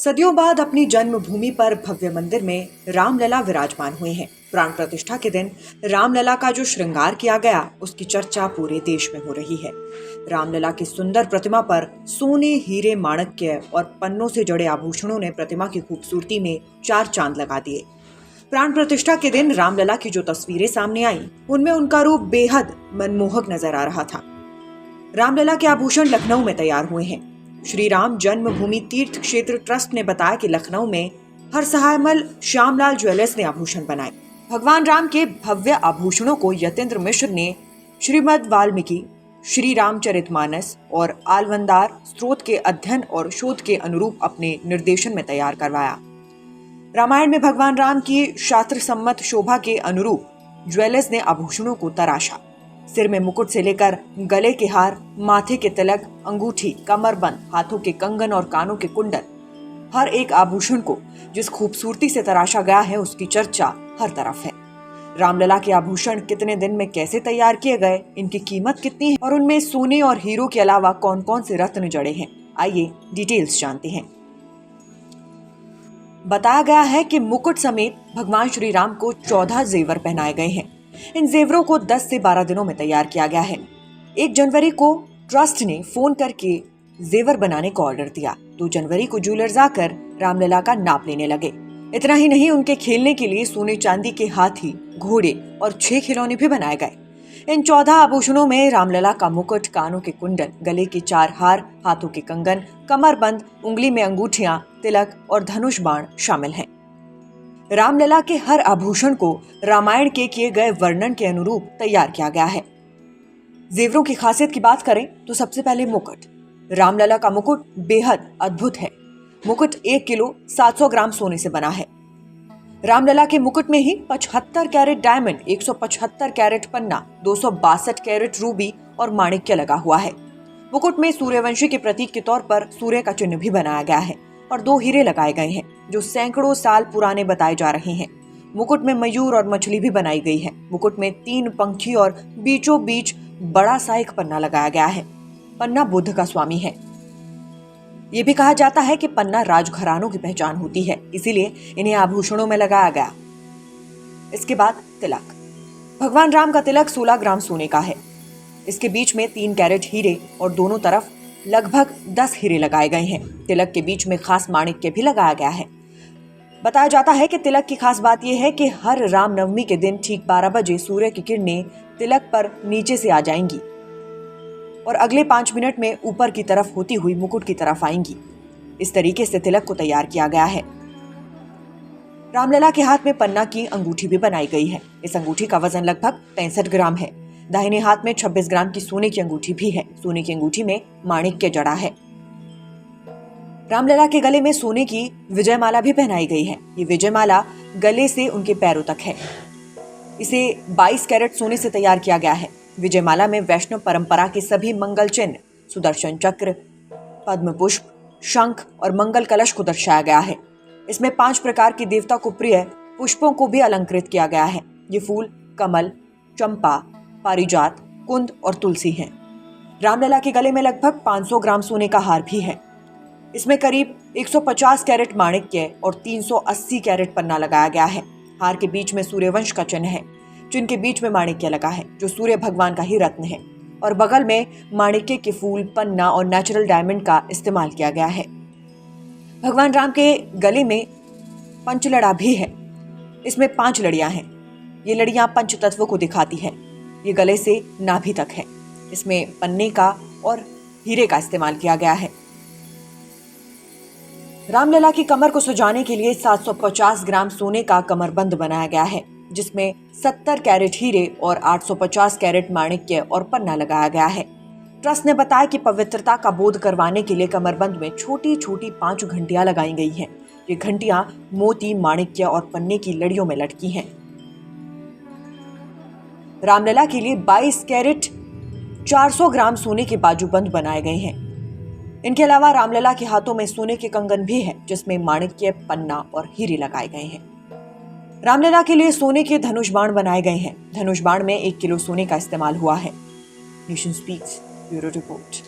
सदियों बाद अपनी जन्मभूमि पर भव्य मंदिर में रामलला विराजमान हुए हैं। प्राण प्रतिष्ठा के दिन रामलला का जो श्रृंगार किया गया, उसकी चर्चा पूरे देश में हो रही है। रामलला की सुंदर प्रतिमा पर सोने, हीरे, माणिक्य और पन्नों से जड़े आभूषणों ने प्रतिमा की खूबसूरती में चार चांद लगा दिए। प्राण प्रतिष्ठा के दिन रामलला की जो तस्वीरें सामने आई, उनमें उनका रूप बेहद मनमोहक नजर आ रहा था। रामलला के आभूषण लखनऊ में तैयार हुए हैं। श्री राम जन्मभूमि तीर्थ क्षेत्र ट्रस्ट ने बताया कि लखनऊ में हरसहायमल श्यामलाल ज्वेलर्स ने आभूषण बनाए। भगवान राम के भव्य आभूषणों को यतेंद्र मिश्र ने श्रीमद् वाल्मीकि, श्री रामचरितमानस और आलवंदार स्त्रोत के अध्ययन और शोध के अनुरूप अपने निर्देशन में तैयार करवाया। रामायण में भगवान राम की शास्त्र सम्मत शोभा के अनुरूप ज्वेलर्स ने आभूषणों को तराशा। सिर में मुकुट से लेकर गले के हार, माथे के तिलक, अंगूठी, कमरबंद, हाथों के कंगन और कानों के कुंडल, हर एक आभूषण को जिस खूबसूरती से तराशा गया है, उसकी चर्चा हर तरफ है। रामलला के आभूषण कितने दिन में कैसे तैयार किए गए, इनकी कीमत कितनी है और उनमें सोने और हीरो के अलावा कौन कौन से रत्न जड़े हैं, आइए डिटेल्स जानते हैं। बताया गया है कि मुकुट समेत भगवान श्री राम को 14 जेवर पहनाए गए हैं। इन जेवरों को 10 से 12 दिनों में तैयार किया गया है। 1 जनवरी को ट्रस्ट ने फोन करके जेवर बनाने का ऑर्डर दिया। 2 जनवरी को ज्वेलर्स आकर रामलला का नाप लेने लगे। इतना ही नहीं, उनके खेलने के लिए सोने चांदी के हाथी, घोड़े और 6 खिलौने भी बनाए गए। इन 14 आभूषणों में रामलला का मुकुट, कानों के कुंडल, गले के 4 हार, हाथों के कंगन, कमरबंद, उंगली में अंगूठियां, तिलक और धनुष बाण शामिल हैं। रामलला के हर आभूषण को रामायण के किए गए वर्णन के अनुरूप तैयार किया गया है। जेवरों की खासियत की बात करें तो सबसे पहले मुकुट। रामलला का मुकुट बेहद अद्भुत है। मुकुट 1 किलो 700 ग्राम सोने से बना है। रामलला के मुकुट में ही 75 कैरेट डायमंड, 175 कैरेट पन्ना, 262 कैरेट रूबी और माणिक्य लगा हुआ है। मुकुट में सूर्यवंशी के प्रतीक के तौर पर सूर्य का चिन्ह भी बनाया गया है और 2 हीरे लगाए गए हैं जो सैकड़ों साल पुराने बताए जा रहे हैं। मुकुट में मयूर और मछली भी बनाई गई है। मुकुट में 3 पंखी और बीचों बीच बड़ा सा एक पन्ना लगाया गया है। पन्ना बुद्ध का स्वामी है। ये भी कहा जाता है कि पन्ना राजघरानों की पहचान होती है, इसीलिए इन्हें आभूषणों में लगाया गया। इसके बाद तिलक। भगवान राम का तिलक 16 ग्राम सोने का है। इसके बीच में 3 कैरेट हीरे और दोनों तरफ लगभग 10 हीरे लगाए गए हैं। तिलक के बीच में खास माणिक्य भी लगाया गया है। बताया जाता है कि तिलक की खास बात यह है कि हर रामनवमी के दिन ठीक 12 बजे सूर्य की किरणें तिलक पर नीचे से आ जाएंगी और अगले 5 मिनट में ऊपर की तरफ होती हुई मुकुट की तरफ आएंगी। इस तरीके से तिलक को तैयार किया गया है। रामलला के हाथ में पन्ना की अंगूठी भी बनाई गई है। इस अंगूठी का वजन लगभग 65 ग्राम है। दाहिने हाथ में 26 ग्राम की सोने की अंगूठी भी है। सोने की अंगूठी में माणिक्य जड़ा है। रामलला के गले में सोने की विजयमाला भी पहनाई गई है। ये विजयमाला गले से उनके पैरों तक है। इसे 22 कैरेट सोने से तैयार किया गया है। विजयमाला में वैष्णव परंपरा के सभी मंगल चिन्ह, सुदर्शन चक्र, पद्म पुष्प, शंख और मंगल कलश को दर्शाया गया है। इसमें 5 प्रकार की देवता को प्रिय पुष्पों को भी अलंकृत किया गया है। ये फूल कमल, चंपा, पारिजात, कुंद और तुलसी हैं। रामलला के गले में लगभग 500 ग्राम सोने का हार भी है। इसमें करीब 150 कैरेट माणिक्य और 380 कैरेट पन्ना लगाया गया है। हार के बीच में सूर्यवंश का चिन्ह है। चिन्ह के बीच में माणिक्य लगा है जो सूर्य भगवान का ही रत्न है और बगल में माणिक्य के फूल, पन्ना और नेचुरल डायमंड का इस्तेमाल किया गया है। भगवान राम के गले में पंचलड़ा भी है। इसमें 5 लड़ियां हैं। ये लड़ियां पंचतत्व को दिखाती है। ये गले से नाभि तक है। इसमें पन्ने का और हीरे का इस्तेमाल किया गया है। रामलला की कमर को सजाने के लिए 750 ग्राम सोने का कमरबंद बनाया गया है, जिसमें 70 कैरेट हीरे और 850 कैरेट माणिक्य और पन्ना लगाया गया है। ट्रस्ट ने बताया कि पवित्रता का बोध करवाने के लिए कमरबंद में छोटी छोटी 5 घंटियां लगाई गई हैं। ये घंटियां मोती, माणिक्य और पन्ने की लड़ियों में लटकी हैं। रामलला के लिए 22 कैरेट 400 ग्राम सोने के बाजूबंद बनाए गए हैं। इनके अलावा रामलला के हाथों में सोने के कंगन भी है, जिसमें माणिक्य, पन्ना और हीरे लगाए गए हैं। रामलला के लिए सोने के धनुष बाण बनाए गए हैं। धनुष बाण में 1 किलो सोने का इस्तेमाल हुआ है। Nation speaks bureau report.